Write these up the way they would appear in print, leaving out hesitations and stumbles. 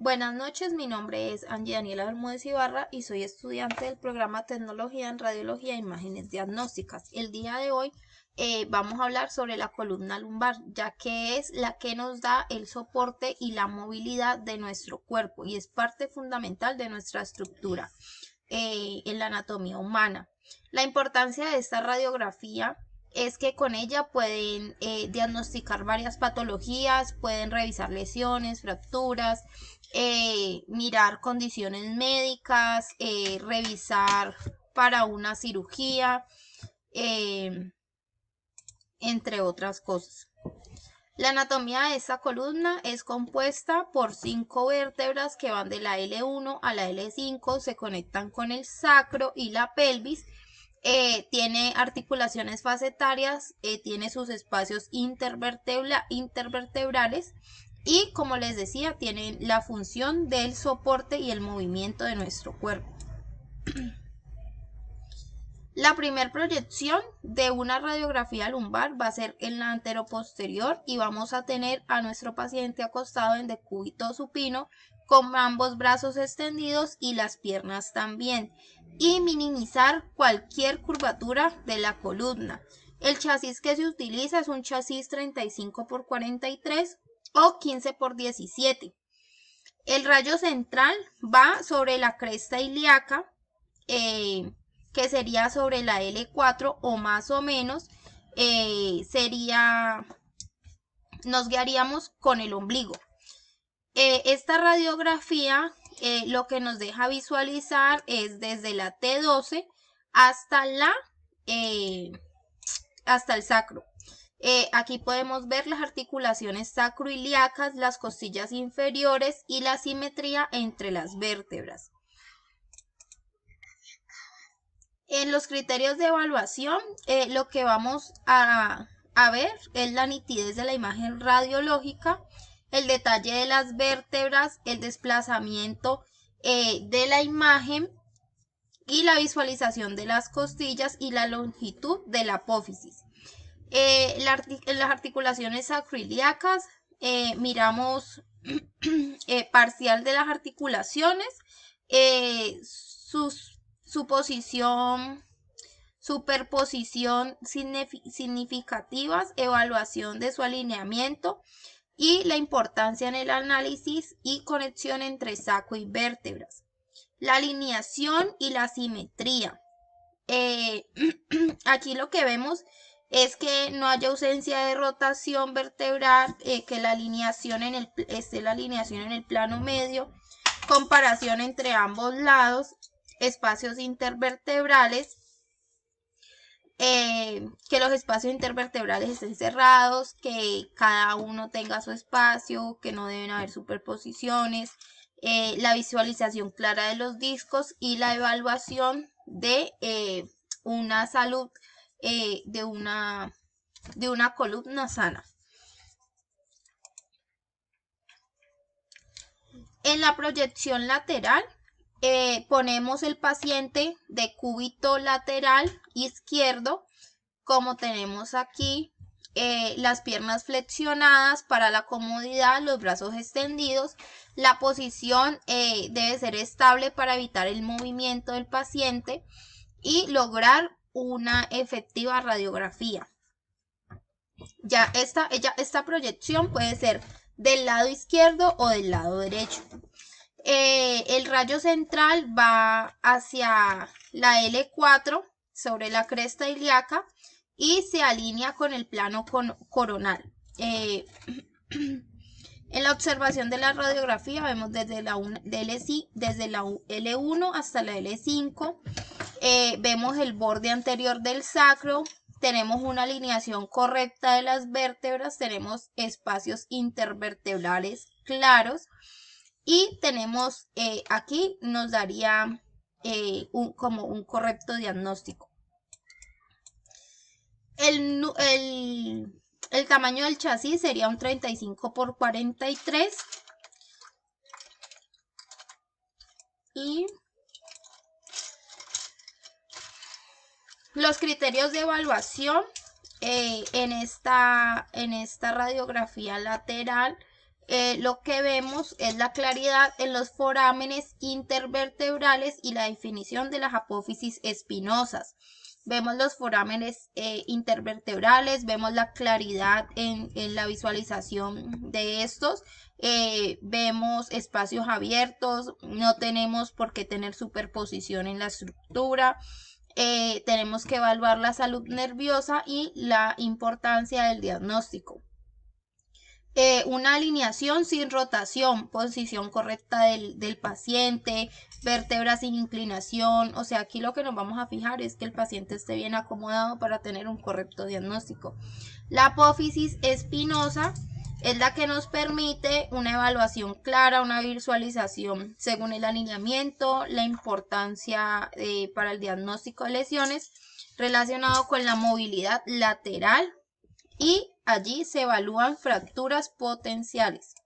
Buenas noches, mi nombre es Angie Daniela Bermúdez Ibarra y soy estudiante del programa Tecnología en Radiología e Imágenes Diagnósticas. El día de hoy vamos a hablar sobre la columna lumbar, ya que es la que nos da el soporte y la movilidad de nuestro cuerpo y es parte fundamental de nuestra estructura en la anatomía humana. La importancia de esta radiografía es que con ella pueden diagnosticar varias patologías, pueden revisar lesiones, fracturas, mirar condiciones médicas, revisar para una cirugía, entre otras cosas. La anatomía de esta columna es compuesta por 5 vértebras que van de la L1 a la L5, se conectan con el sacro y la pelvis. Tiene articulaciones facetarias, tiene sus espacios intervertebrales y, como les decía, tiene la función del soporte y el movimiento de nuestro cuerpo. La primera proyección de una radiografía lumbar va a ser en la anteroposterior y vamos a tener a nuestro paciente acostado en decúbito supino con ambos brazos extendidos y las piernas también, y minimizar cualquier curvatura de la columna. El chasis que se utiliza es un chasis 35 por 43 o 15 por 17. El rayo central va sobre la cresta ilíaca, que sería sobre la L4 o más o menos, nos guiaríamos con el ombligo. Esta radiografía lo que nos deja visualizar es desde la T12 hasta hasta el sacro. Aquí podemos ver las articulaciones sacroiliacas, las costillas inferiores y la simetría entre las vértebras. En los criterios de evaluación, lo que vamos a ver es la nitidez de la imagen radiológica, el detalle de las vértebras, el desplazamiento de la imagen y la visualización de las costillas y la longitud de la apófisis. En las articulaciones sacroiliacas miramos parcial de las articulaciones, su posición, superposición significativas, evaluación de su alineamiento y la importancia en el análisis y conexión entre saco y vértebras. La alineación y la simetría. Aquí lo que vemos es que no haya ausencia de rotación vertebral, que la alineación esté la alineación en el plano medio, comparación entre ambos lados, espacios intervertebrales, que los espacios intervertebrales estén cerrados, que cada uno tenga su espacio, que no deben haber superposiciones, la visualización clara de los discos y la evaluación de una salud de una columna sana. En la proyección lateral ponemos el paciente de cúbito lateral izquierdo, como tenemos aquí, las piernas flexionadas para la comodidad, los brazos extendidos. La posición debe ser estable para evitar el movimiento del paciente y lograr una efectiva radiografía. Esta proyección puede ser del lado izquierdo o del lado derecho. El rayo central va hacia la L4 sobre la cresta ilíaca y se alinea con el plano coronal. En la observación de la radiografía vemos desde la L1 hasta la L5. Vemos el borde anterior del sacro, tenemos una alineación correcta de las vértebras, tenemos espacios intervertebrales claros y tenemos aquí nos daría como un correcto diagnóstico. El tamaño del chasis sería un 35 por 43 y los criterios de evaluación en esta radiografía lateral lo que vemos es la claridad en los forámenes intervertebrales y la definición de las apófisis espinosas. Vemos los forámenes intervertebrales, vemos la claridad en la visualización de estos, vemos espacios abiertos, no tenemos por qué tener superposición en la estructura. Tenemos que evaluar la salud nerviosa y la importancia del diagnóstico. Una alineación sin rotación, posición correcta del paciente, vértebras sin inclinación. O sea, aquí lo que nos vamos a fijar es que el paciente esté bien acomodado para tener un correcto diagnóstico. La apófisis espinosa es la que nos permite una evaluación clara, una visualización según el alineamiento, la importancia para el diagnóstico de lesiones relacionado con la movilidad lateral, y allí se evalúan fracturas potenciales.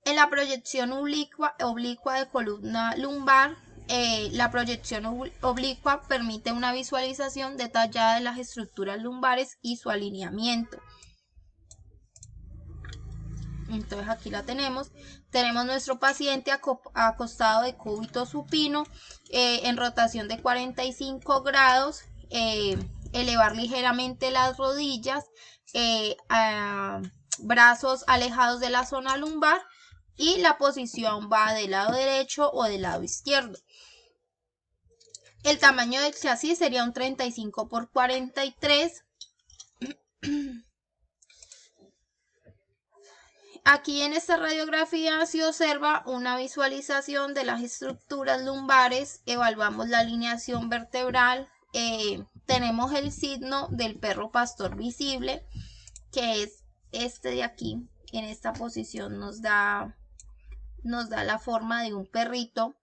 En la proyección oblicua de columna lumbar, la proyección oblicua permite una visualización detallada de las estructuras lumbares y su alineamiento. Entonces aquí la tenemos. Tenemos nuestro paciente acostado de cúbito supino en rotación de 45 grados. Elevar ligeramente las rodillas, brazos alejados de la zona lumbar, y la posición va del lado derecho o del lado izquierdo. El tamaño del chasis sería un 35 por 43. Aquí en esta radiografía se observa una visualización de las estructuras lumbares, evaluamos la alineación vertebral, tenemos el signo del perro pastor visible, que es este de aquí. En esta posición nos da la forma de un perrito.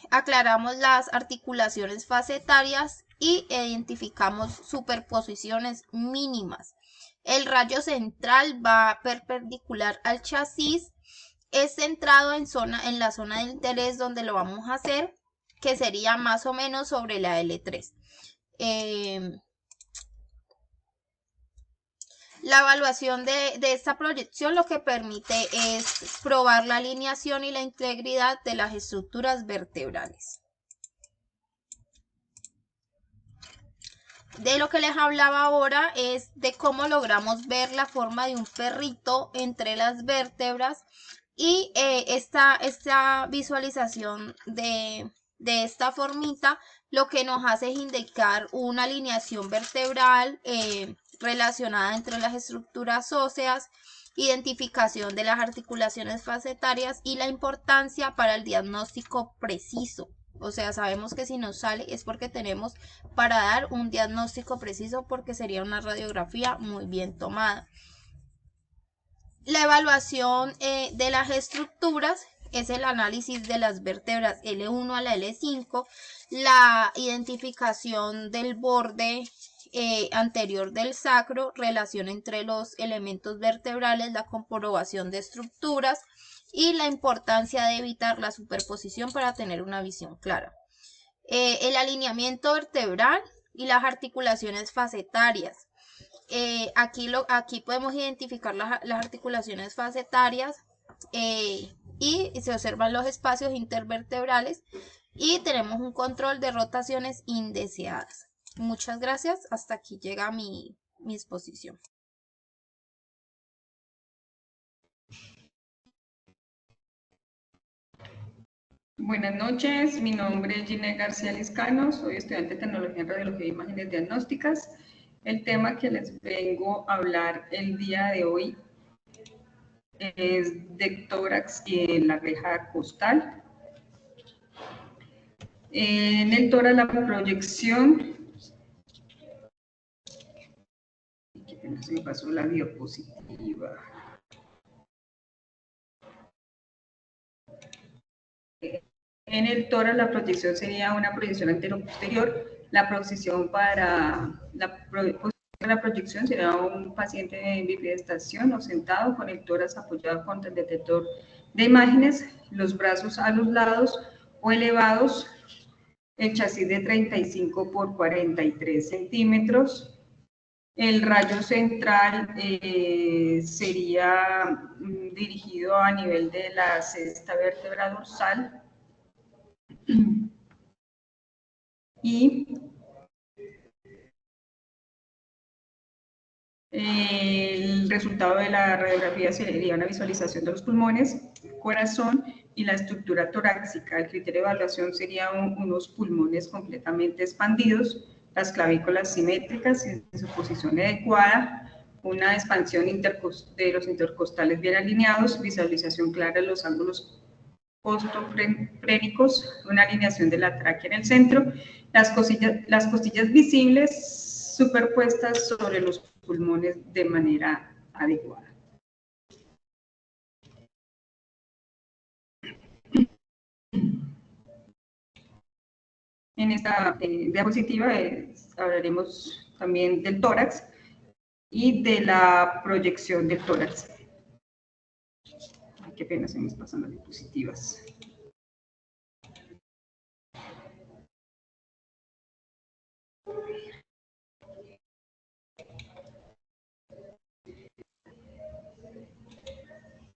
Aclaramos las articulaciones facetarias y identificamos superposiciones mínimas. El rayo central va perpendicular al chasis, es centrado en la zona de interés donde lo vamos a hacer, que sería más o menos sobre la L3. La evaluación de esta proyección lo que permite es probar la alineación y la integridad de las estructuras vertebrales. De lo que les hablaba ahora es de cómo logramos ver la forma de un perrito entre las vértebras, y esta visualización de esta formita lo que nos hace es indicar una alineación vertebral relacionada entre las estructuras óseas, identificación de las articulaciones facetarias y la importancia para el diagnóstico preciso. O sea, sabemos que si nos sale es porque tenemos para dar un diagnóstico preciso, porque sería una radiografía muy bien tomada. La evaluación de las estructuras es el análisis de las vértebras L1 a la L5, la identificación del borde anterior del sacro, relación entre los elementos vertebrales, la comprobación de estructuras y la importancia de evitar la superposición para tener una visión clara. El alineamiento vertebral y las articulaciones facetarias. Aquí podemos identificar las articulaciones facetarias y se observan los espacios intervertebrales, y tenemos un control de rotaciones indeseadas. Muchas gracias. Hasta aquí llega mi exposición. Buenas noches, mi nombre es Gine García Liscano, soy estudiante de Tecnología en Radiología e Imágenes Diagnósticas. El tema que les vengo a hablar el día de hoy es de tórax y la reja costal. En el tórax la proyección, qué pena, se me pasó la diapositiva. En el tórax la proyección sería una proyección antero-posterior. La posición para la proyección sería un paciente en bipedestación o sentado con el tórax apoyado contra el detector de imágenes, los brazos a los lados o elevados, el chasis de 35 por 43 centímetros, El rayo central sería dirigido a nivel de la sexta vértebra dorsal y el resultado de la radiografía sería una visualización de los pulmones, corazón y la estructura torácica. El criterio de evaluación sería unos pulmones completamente expandidos, las clavículas simétricas en su posición adecuada, una expansión de los intercostales bien alineados, visualización clara de los ángulos postofrénicos, una alineación de la tráquea en el centro, las costillas visibles superpuestas sobre los pulmones de manera adecuada. En esta diapositiva hablaremos también del tórax y de la proyección del tórax. Ay, qué pena, se me pasan las diapositivas.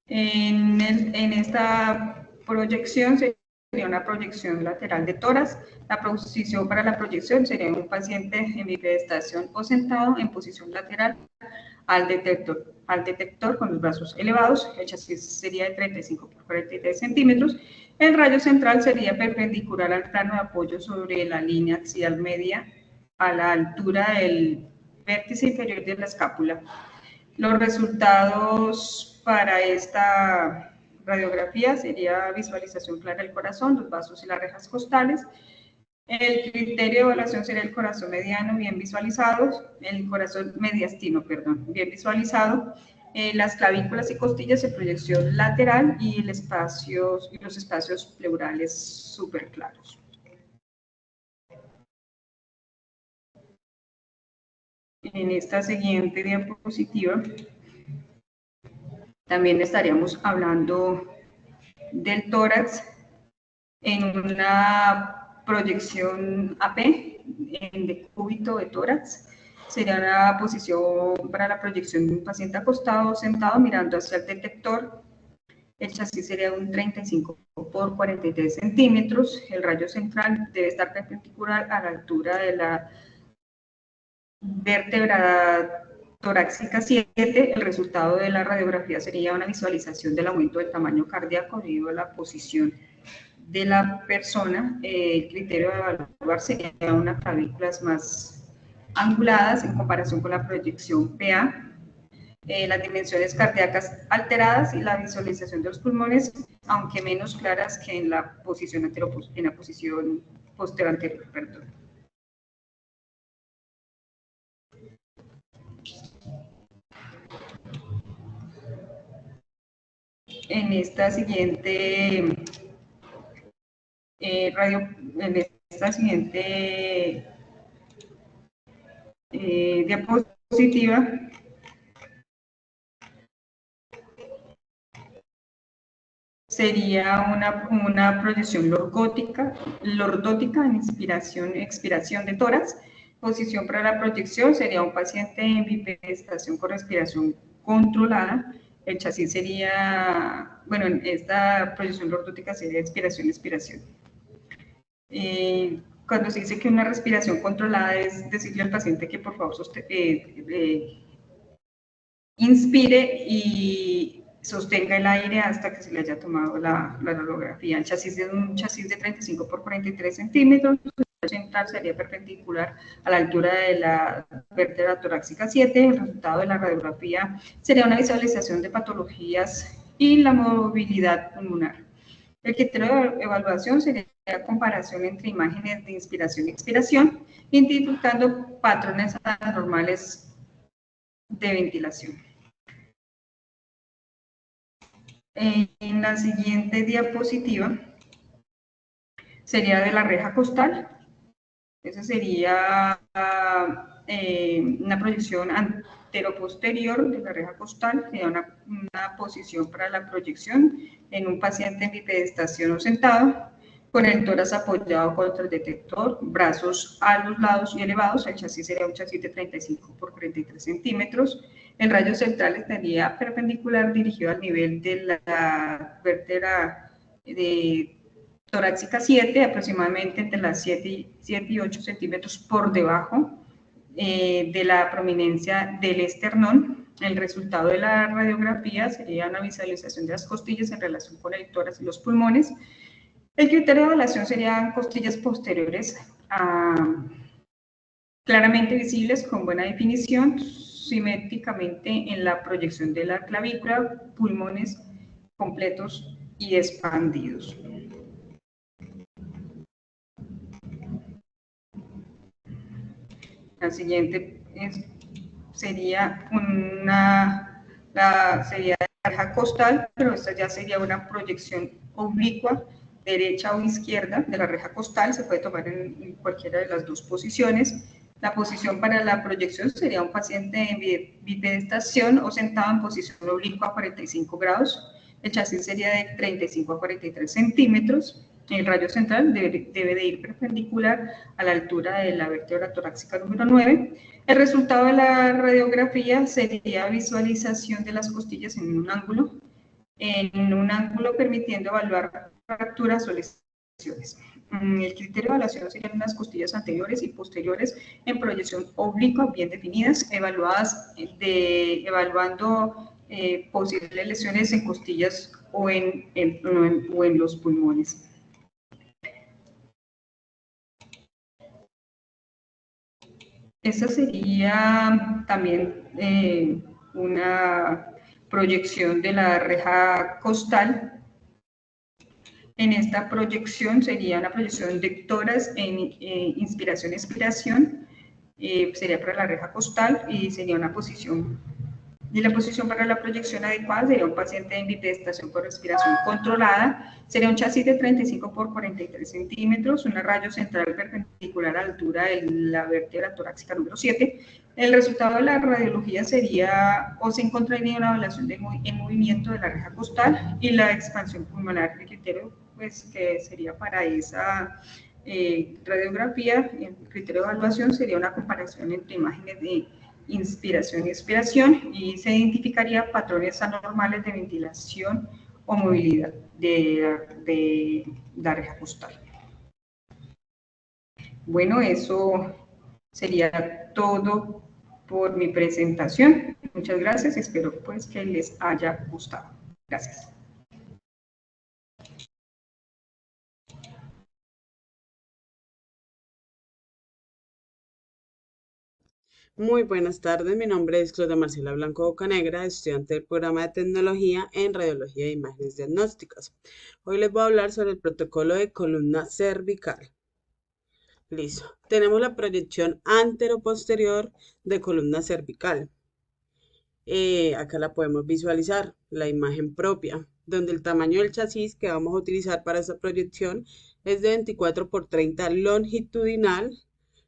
En esta proyección sería una proyección lateral de tórax. La posición para la proyección sería un paciente en bipedestación o sentado en posición lateral al detector con los brazos elevados. El chasis sería de 35 por 43 centímetros. El rayo central sería perpendicular al plano de apoyo sobre la línea axial media a la altura del vértice inferior de la escápula. Los resultados para esta radiografía sería visualización clara del corazón, los vasos y las rejas costales. El criterio de evaluación sería el corazón mediano bien visualizado, el corazón mediastino, perdón, bien visualizado, las clavículas y costillas en proyección lateral y los espacios pleurales súper claros. En esta siguiente diapositiva también estaríamos hablando del tórax en una proyección AP, en decúbito de tórax. Sería una posición para la proyección de un paciente acostado o sentado mirando hacia el detector. El chasis sería un 35 por 43 centímetros. El rayo central debe estar perpendicular a la altura de la vértebra torácica 7, el resultado de la radiografía sería una visualización del aumento del tamaño cardíaco debido a la posición de la persona. El criterio de evaluar sería unas clavículas más anguladas en comparación con la proyección PA, las dimensiones cardíacas alteradas y la visualización de los pulmones, aunque menos claras que en la posición posterior anterior. Perdón. En esta siguiente diapositiva sería una proyección lordótica en expiración de tórax. Posición para la proyección sería un paciente en bipedestación con respiración controlada. El chasis sería, bueno, en esta proyección lordótica sería expiración. Cuando se dice que una respiración controlada es decirle al paciente que por favor inspire y sostenga el aire hasta que se le haya tomado la radiografía. El chasis es un chasis de 35 por 43 centímetros. El central sería perpendicular a la altura de la vértebra torácica 7. El resultado de la radiografía sería una visualización de patologías y la movilidad pulmonar. El criterio de evaluación sería la comparación entre imágenes de inspiración y expiración, identificando patrones anormales de ventilación. En la siguiente diapositiva sería de la reja costal. Esa sería una proyección anteroposterior de la reja costal, sería una posición para la proyección en un paciente en bipedestación o sentado. con el tórax apoyado contra el detector, brazos a los lados y elevados. El chasis sería un chasis de 35 por 43 centímetros. El rayo central estaría perpendicular dirigido al nivel de la vértebra de torácica 7, aproximadamente entre las 7 y 8 centímetros por debajo de la prominencia del esternón. El resultado de la radiografía sería una visualización de las costillas en relación con el tórax y los pulmones. El criterio de evaluación serían costillas posteriores claramente visibles con buena definición, simétricamente en la proyección de la clavícula, pulmones completos y expandidos. La siguiente sería la reja costal, pero esta ya sería una proyección oblicua, derecha o izquierda de la reja costal. Se puede tomar en cualquiera de las dos posiciones. La posición para la proyección sería un paciente en bipedestación o sentado en posición oblicua a 45 grados. El chasis sería de 35 a 43 centímetros. El rayo central debe de ir perpendicular a la altura de la vértebra torácica número 9. El resultado de la radiografía sería visualización de las costillas en un ángulo permitiendo evaluar fracturas o lesiones. El criterio de evaluación serían unas costillas anteriores y posteriores en proyección oblicua bien definidas, evaluando posibles lesiones en costillas o en los pulmones. Esta sería también una proyección de la reja costal. En esta proyección sería una proyección de tórax en inspiración-expiración, sería para la reja costal y sería una posición. Y la posición para la proyección adecuada sería un paciente en bipedestación por respiración controlada, sería un chasis de 35 por 43 centímetros, un rayo central perpendicular a la altura de la vértebra torácica número 7. El resultado de la radiología sería, o se encontraría una evaluación en movimiento de la reja costal y la expansión pulmonar. El criterio pues, que sería para esa radiografía, el criterio de evaluación sería una comparación entre imágenes de inspiración y expiración y se identificaría patrones anormales de ventilación o movilidad de la reja costal. Bueno, eso sería todo por mi presentación. Muchas gracias, espero pues que les haya gustado. Gracias. Muy buenas tardes, mi nombre es Claudia Marcela Blanco Bocanegra, estudiante del programa de tecnología en radiología e imágenes diagnósticas. Hoy les voy a hablar sobre el protocolo de columna cervical. Listo. Tenemos la proyección antero-posterior de columna cervical. Acá la podemos visualizar, la imagen propia, donde el tamaño del chasis que vamos a utilizar para esta proyección es de 24 por 30 longitudinal.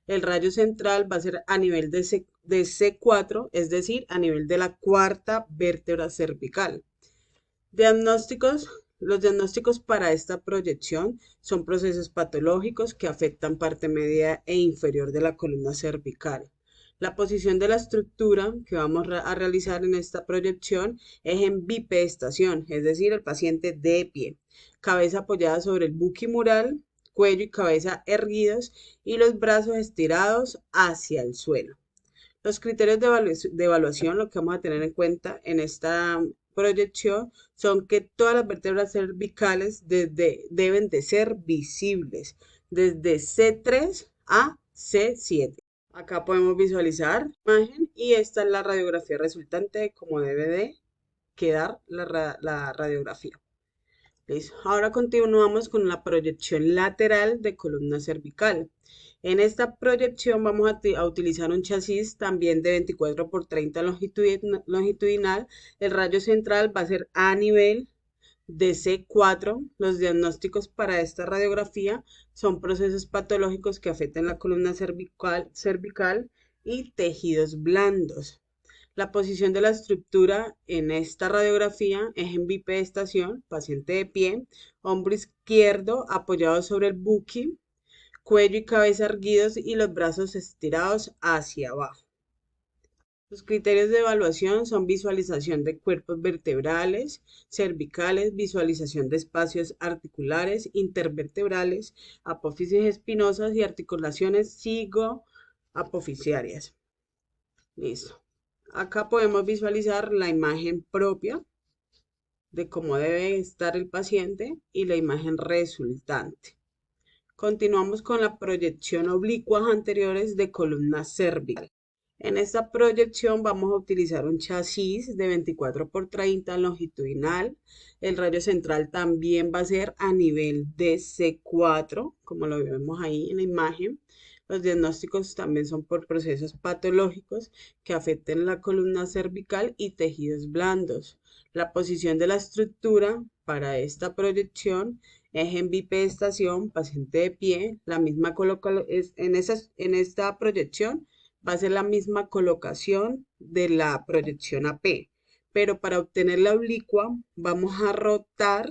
El rayo central va a ser a nivel de C4, es decir, a nivel de la cuarta vértebra cervical. Diagnósticos. Los diagnósticos para esta proyección son procesos patológicos que afectan parte media e inferior de la columna cervical. La posición de la estructura que vamos a realizar en esta proyección es en bipedestación, es decir, el paciente de pie, cabeza apoyada sobre el buquimural, cuello y cabeza erguidos y los brazos estirados hacia el suelo. Los criterios de evaluación, lo que vamos a tener en cuenta en esta proyección, son que todas las vértebras cervicales deben de ser visibles, desde C3 a C7. Acá podemos visualizar la imagen y esta es la radiografía resultante de cómo debe de quedar la radiografía. ¿Listo? Ahora continuamos con la proyección lateral de columna cervical. En esta proyección vamos a utilizar un chasis también de 24 por 30 longitudinal. El rayo central va a ser a nivel de C4. Los diagnósticos para esta radiografía son procesos patológicos que afectan la columna cervical y tejidos blandos. La posición de la estructura en esta radiografía es en bipedestación, paciente de pie, hombro izquierdo apoyado sobre el buki, cuello y cabeza erguidos y los brazos estirados hacia abajo. Los criterios de evaluación son visualización de cuerpos vertebrales, cervicales, visualización de espacios articulares, intervertebrales, apófisis espinosas y articulaciones cigoapofisiarias. Listo. Acá podemos visualizar la imagen propia de cómo debe estar el paciente y la imagen resultante. Continuamos con la proyección oblicuas anteriores de columna cervical. En esta proyección vamos a utilizar un chasis de 24 por 30 longitudinal. El rayo central también va a ser a nivel de C4, como lo vemos ahí en la imagen. Los diagnósticos también son por procesos patológicos que afecten la columna cervical y tejidos blandos. La posición de la estructura para esta proyección es en bipedestación, paciente de pie. La misma en esta proyección va a ser la misma colocación de la proyección AP, pero para obtener la oblicua vamos a rotar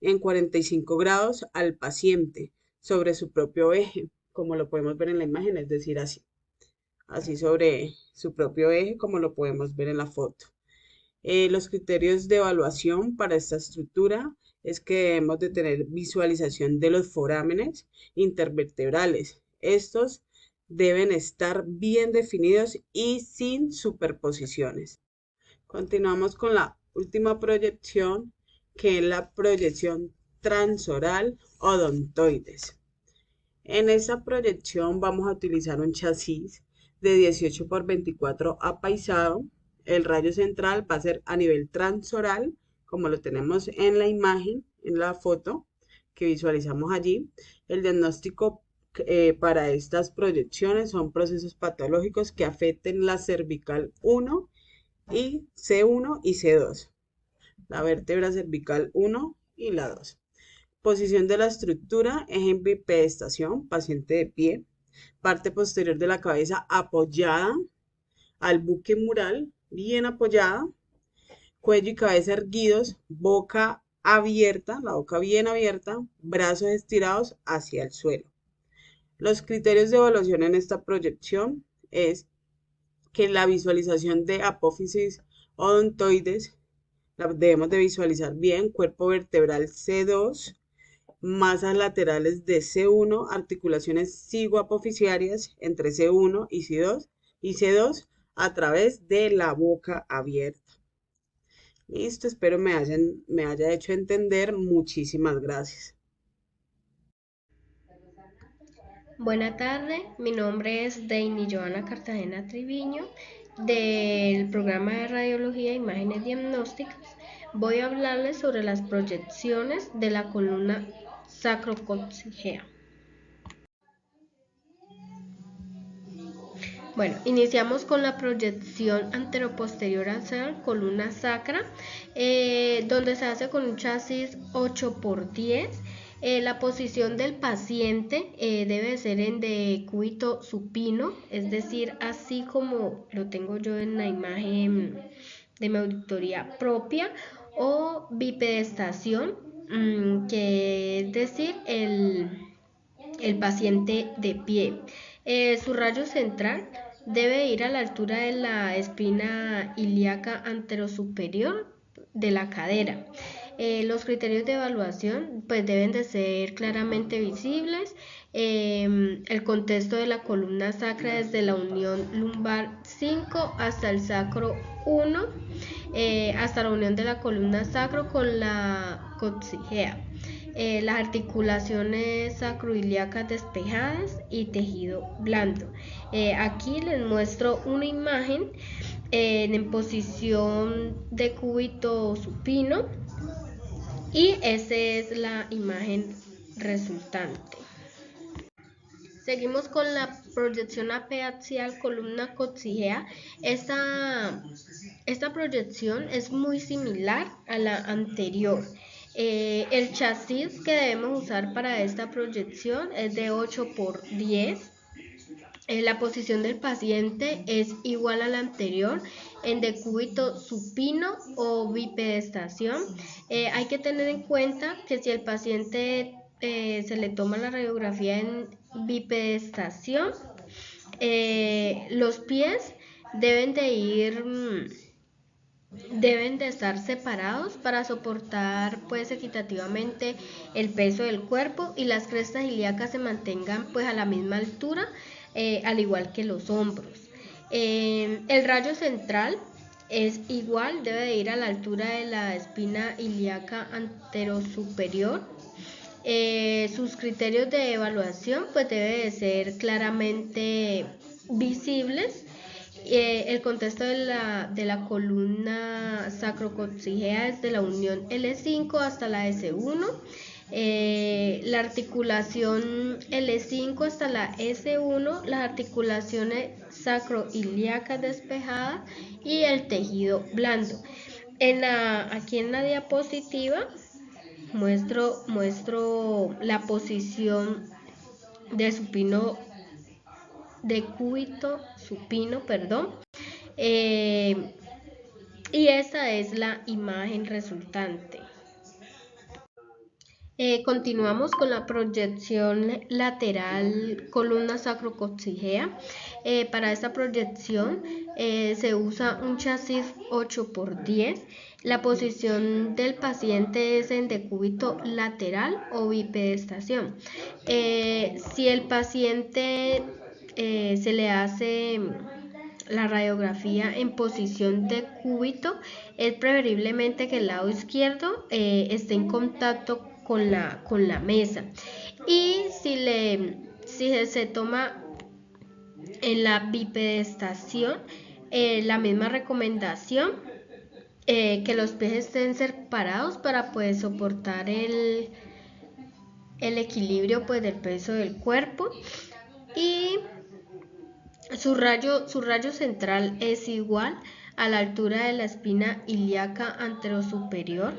en 45 grados al paciente sobre su propio eje, como lo podemos ver en la imagen, es decir, así sobre su propio eje, como lo podemos ver en la foto. Los criterios de evaluación para esta estructura es que debemos de tener visualización de los forámenes intervertebrales. Estos deben estar bien definidos y sin superposiciones. Continuamos con la última proyección, que es la proyección transoral odontoides. En esta proyección vamos a utilizar un chasis de 18 por 24 apaisado. El rayo central va a ser a nivel transoral, como lo tenemos en la imagen, en la foto que visualizamos allí. El diagnóstico para estas proyecciones son procesos patológicos que afecten la cervical 1 y C1 y C2, la vértebra cervical 1 y la 2. Posición de la estructura es en bipedestación, paciente de pie, parte posterior de la cabeza apoyada al buque mural, bien apoyada, cuello y cabeza erguidos, boca abierta, la boca bien abierta, brazos estirados hacia el suelo. Los criterios de evaluación en esta proyección es que la visualización de apófisis odontoides la debemos de visualizar bien, cuerpo vertebral C2, masas laterales de C1, articulaciones cigoapofisiarias entre C1 y C2 a través de la boca abierta. Listo, espero me haya hecho entender. Muchísimas gracias. Buenas tardes, mi nombre es Deini Joana Cartagena Triviño del programa de Radiología e Imágenes Diagnósticas. Voy a hablarles sobre las proyecciones de la columna sacrococcigea. Bueno, iniciamos con la proyección anteroposterior hacia la columna sacra, donde se hace con un chasis 8x10. La posición del paciente debe ser en decúbito supino, es decir, así como lo tengo yo en la imagen de mi auditoría propia, o bipedestación, que es decir, el paciente de pie. Su rayo central debe ir a la altura de la espina ilíaca anterosuperior de la cadera. Los criterios de evaluación pues deben de ser claramente visibles. El contexto de la columna sacra desde la unión lumbar 5 hasta el sacro 1, hasta la unión de la columna sacro con la coccigea. Las articulaciones sacroiliacas despejadas y tejido blando. Aquí les muestro una imagen en posición de cúbito supino y esa es la imagen resultante. Seguimos con la proyección apiaxial columna coccigea. Esta proyección es muy similar a la anterior. El chasis que debemos usar para esta proyección es de 8x10. La posición del paciente es igual a la anterior en decúbito supino o bipedestación. Hay que tener en cuenta que si el paciente se le toma la radiografía en bipedestación, los pies deben de estar separados para soportar pues equitativamente el peso del cuerpo, y las crestas ilíacas se mantengan pues a la misma altura, al igual que los hombros. El rayo central es igual, debe de ir a la altura de la espina ilíaca anterosuperior. Sus criterios de evaluación pues debe de ser claramente visibles. El contexto de la columna sacrococcigea es de la unión L5 hasta la S1, la articulación L5 hasta la S1, las articulaciones sacroilíacas despejadas y el tejido blando. Aquí en la diapositiva muestro la posición de supino, decúbito supino, y esta es la imagen resultante. Continuamos con la proyección lateral columna sacrococcigea. Para esta proyección se usa un chasis 8x10. La posición del paciente es en decúbito lateral o bipedestación. Si el paciente se le hace la radiografía en posición de decúbito, es preferiblemente que el lado izquierdo esté en contacto con la mesa, y si se toma en la bipedestación, la misma recomendación, que los pies estén separados para pues soportar el equilibrio pues del peso del cuerpo, y su rayo central es igual a la altura de la espina ilíaca anterosuperior.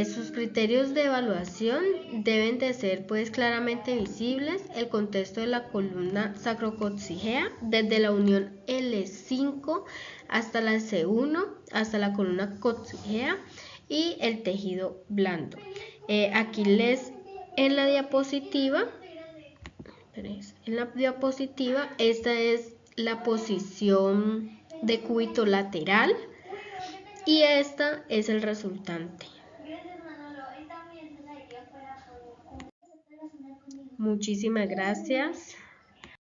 Sus criterios de evaluación deben de ser pues claramente visibles. El contexto de la columna sacrococcigea desde la unión L5 hasta la C1, hasta la columna coccigea, y el tejido blando. Aquí en la diapositiva, esta es la posición de cúbito lateral y esta es el resultante. Muchísimas gracias.